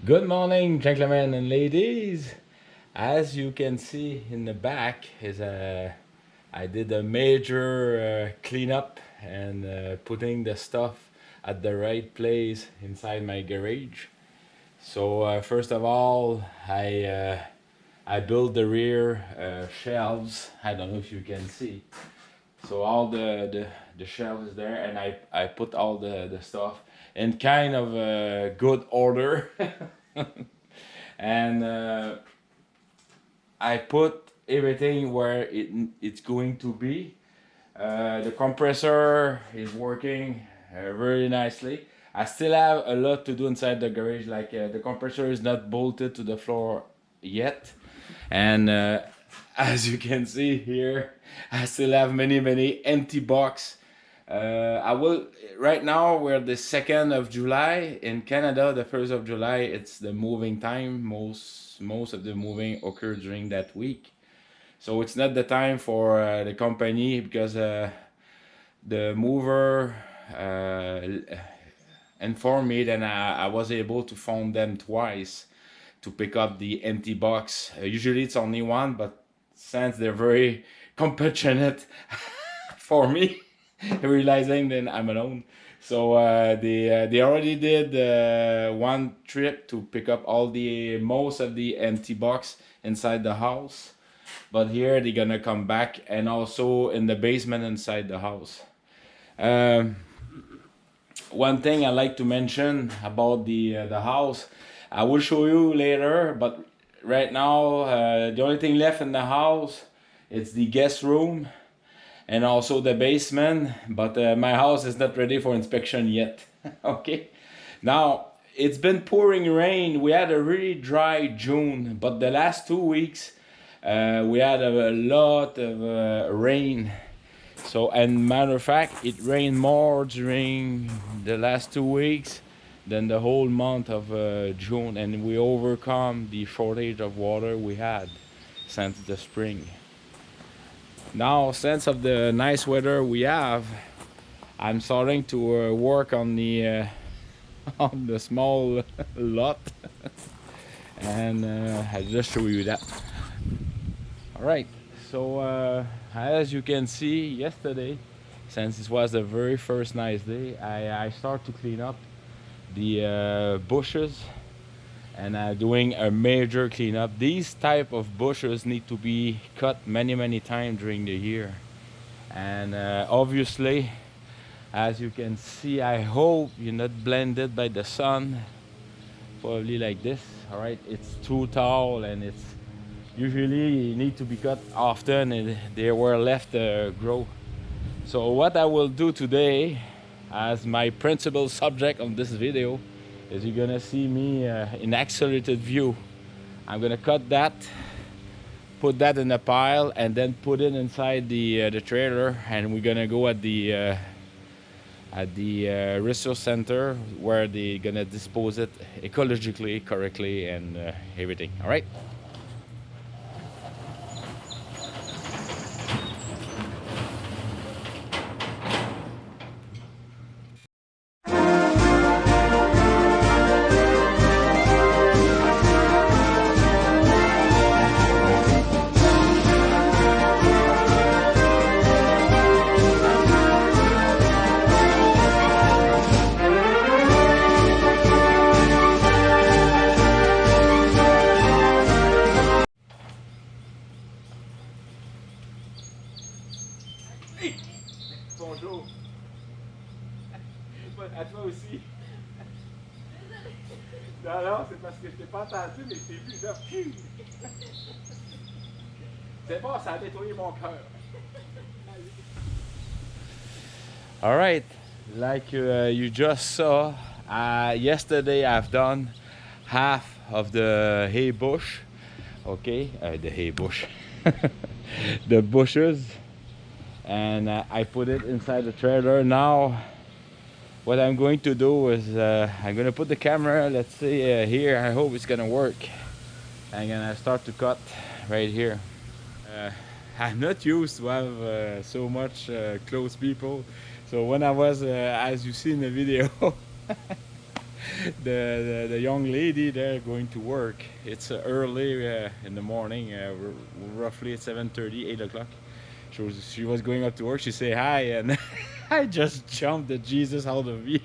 Good morning, gentlemen and ladies. As you can see in the back, I did a major cleanup and putting the stuff at the right place inside my garage. So first of all, I built the rear shelves. I don't know if you can see. So all the shelves there, and I put all the stuff in kind of a good order. And I put everything where it's going to be. The compressor is working very nicely. I still have a lot to do inside the garage, like the compressor is not bolted to the floor yet. And as you can see here, I still have many empty box. I will right now we're the 2nd of July in Canada. The 1st of July it's the moving time. Most of the moving occurs during that week, so it's not the time for the company because the mover informed me that I was able to phone them twice to pick up the empty box. Usually it's only one, but since they're very compassionate for me, realizing that I'm alone. So they already did one trip to pick up all the most of the empty box inside the house, but here they're gonna come back and also in the basement inside the house. Um, One thing I like to mention about the house, I will show you later, but right now the only thing left in the house it's the guest room and also the basement, but my house is not ready for inspection yet. Okay, now it's been pouring rain. We had a really dry June, but the last 2 weeks we had a lot of rain. So, and matter of fact, it rained more during the last 2 weeks than the whole month of June, and we overcome the shortage of water we had since the spring. Now, since of the nice weather we have, I'm starting to work on the on the small lot, and I'll just show you that. All right. So as you can see, yesterday, since it was the very first nice day, I start to clean up the bushes and doing a major cleanup. These type of bushes need to be cut many times during the year, and obviously as you can see, I hope you're not blended by the sun, probably like this. All right, it's too tall and it's usually need to be cut often and they were left grow. So what I will do today as my principal subject on this video is you're gonna see me in accelerated view. I'm gonna cut that, put that in a pile, and then put it inside the trailer, and we're gonna go at the resource center where they're gonna dispose it ecologically correctly and everything. All right. Bonjour. À toi aussi. Non, non, c'est parce que je t'ai pas entendu, mais je t'ai vu là. C'est bon, ça a nettoyé mon cœur. All right, like you just saw, yesterday I've done half of the hay bush. Okay, the hay bush, the bushes, and I put it inside the trailer. Now what I'm going to do is I'm going to put the camera, let's see here. I hope it's going to work. I'm going to start to cut right here. I'm not used to have so much close people. So when I was, as you see in the video, the young lady there going to work. It's early in the morning, roughly at 7:30, 8 o'clock. She was going up to work. She say hi, and I just jumped the Jesus out of me.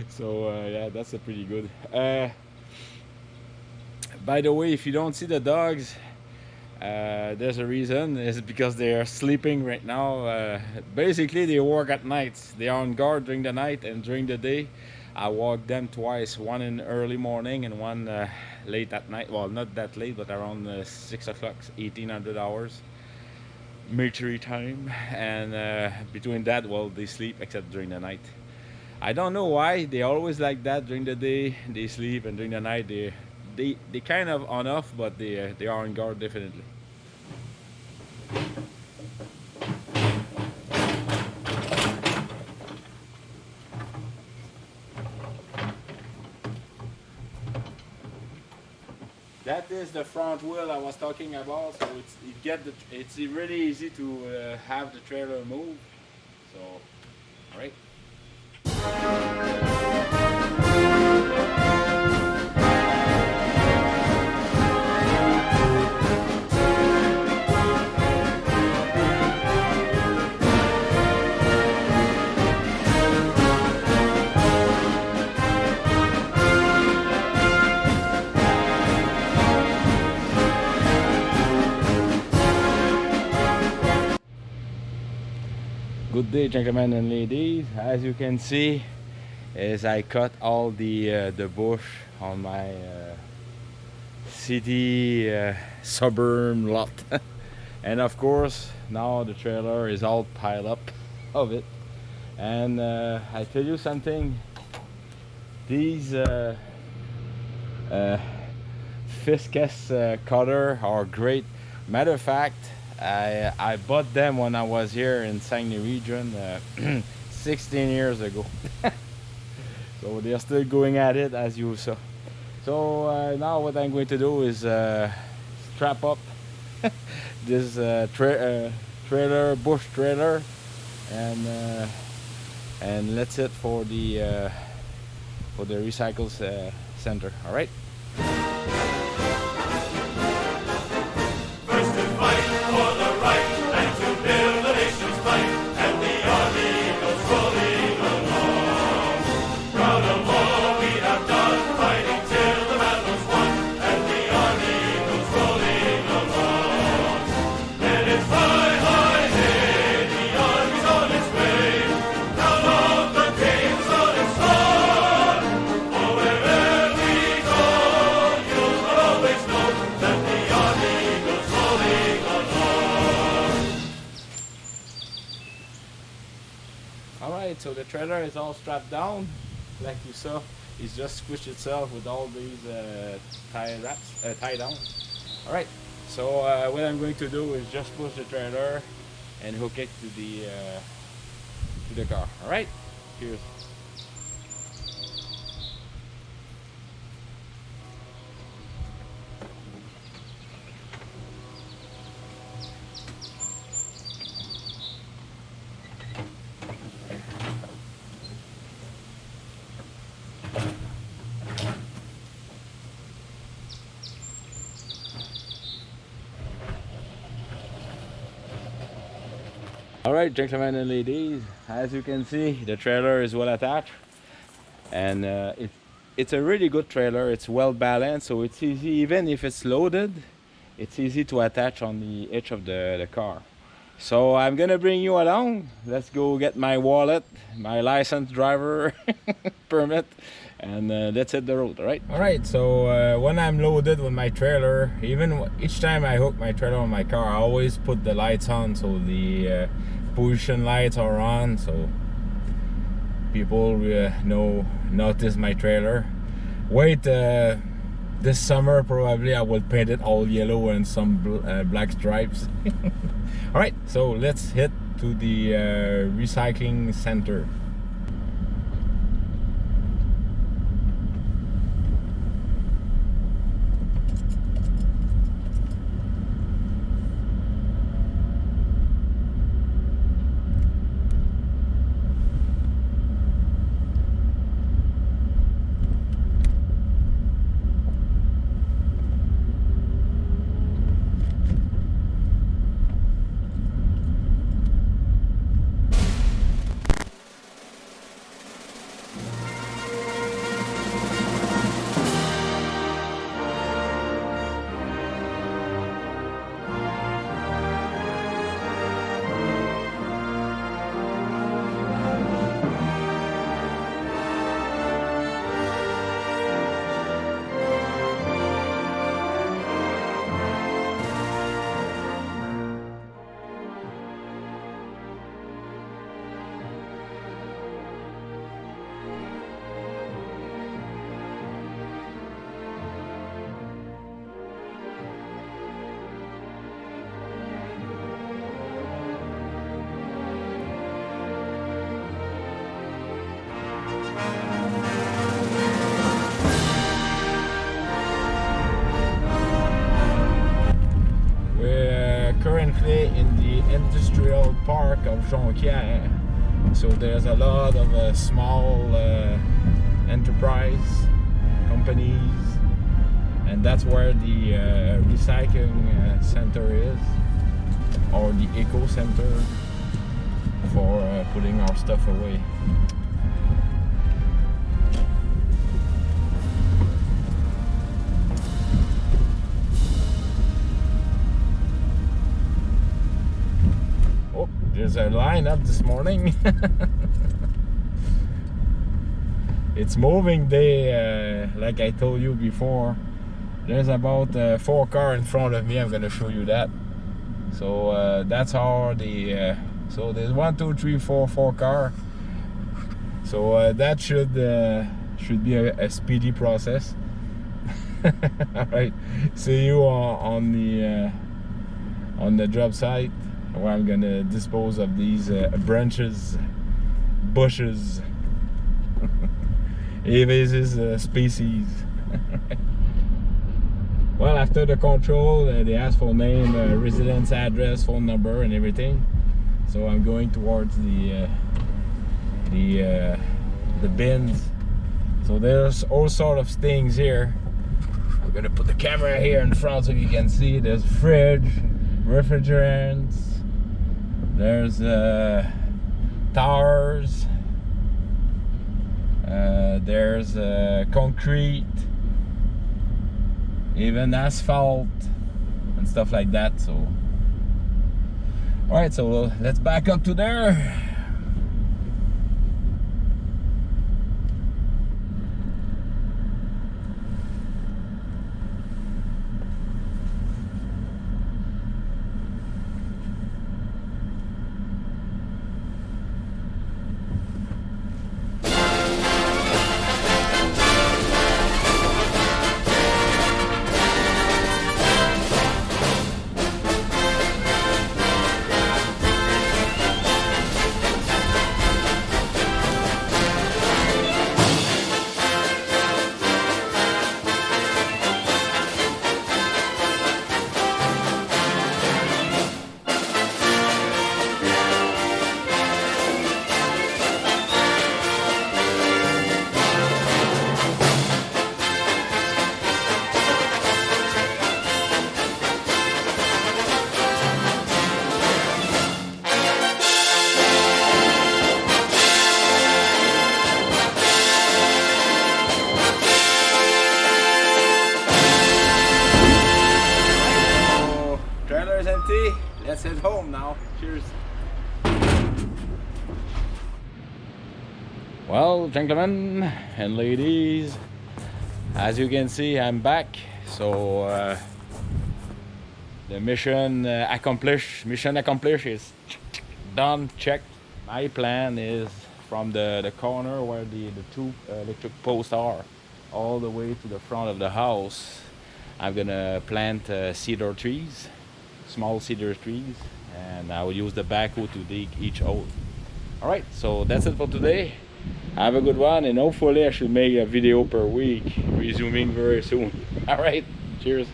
So yeah, that's a pretty good. By the way, if you don't see the dogs, there's a reason. It's because they are sleeping right now. Basically, they work at night. They are on guard during the night, and during the day, I walk them twice. One in early morning and one late at night. Well, not that late, but around 6 o'clock, 1800 hours. Mercury time, and between that, well, they sleep except during the night. I don't know why they always like that. During the day they sleep, and during the night they kind of on off, but they are on guard definitely. That is the front wheel I was talking about. So it's really easy to have the trailer move. So, all right. Good day, gentlemen and ladies. As you can see, as I cut all the bush on my city suburban lot, and of course now the trailer is all piled up of it. And I tell you something, these Fiscus cutter are great. Matter of fact, I bought them when I was here in Saguenay region 16 years ago. So they are still going at it, as you saw. So now what I'm going to do is strap up this trailer, bush trailer, and that's it for the recycle center. All right. Alright, so the trailer is all strapped down, like you saw. It's just squished itself with all these tie down. Alright, so what I'm going to do is just push the trailer and hook it to the car. Alright, here's. Alright, gentlemen and ladies, as you can see, the trailer is well attached, and it's a really good trailer. It's well balanced, so it's easy, even if it's loaded, it's easy to attach on the edge of the car. So I'm gonna bring you along. Let's go get my wallet, my license driver permit, and let's hit the road. Alright, so when I'm loaded with my trailer, even each time I hook my trailer on my car, I always put the lights on, so the position lights are on, so people notice my trailer. Wait, this summer probably I will paint it all yellow and some black stripes. Alright, so let's head to the recycling center. park of Jonquière. So there's a lot of small enterprise companies, and that's where the recycling center is, or the eco center for putting our stuff away. Oh, there's a lineup this morning. It's moving day, like I told you before. There's about 4 cars in front of me. I'm gonna show you that. So that's how the so there's 1, 2, 3, 4 cars. So that should be a speedy process. All right, see you on the job site where I'm gonna dispose of these bushes, invasive species. Well, after the control, they ask for name, residence, address, phone number, and everything. So I'm going towards the bins. So there's all sort of things here. I'm gonna put the camera here in front so you can see. There's fridge, refrigerants. There's towers. There's concrete. Even asphalt and stuff like that. So all right, so let's back up to there. Let's head home now. Cheers. Well, gentlemen and ladies, as you can see, I'm back. So the mission accomplished. Mission accomplished is done. Check. My plan is from the corner where the 2 electric posts are, all the way to the front of the house. I'm gonna plant cedar trees. Small cedar trees, and I will use the backhoe to dig each hole. All right, so that's it for today. Have a good one, and hopefully I should make a video per week, resuming very soon. All right, cheers.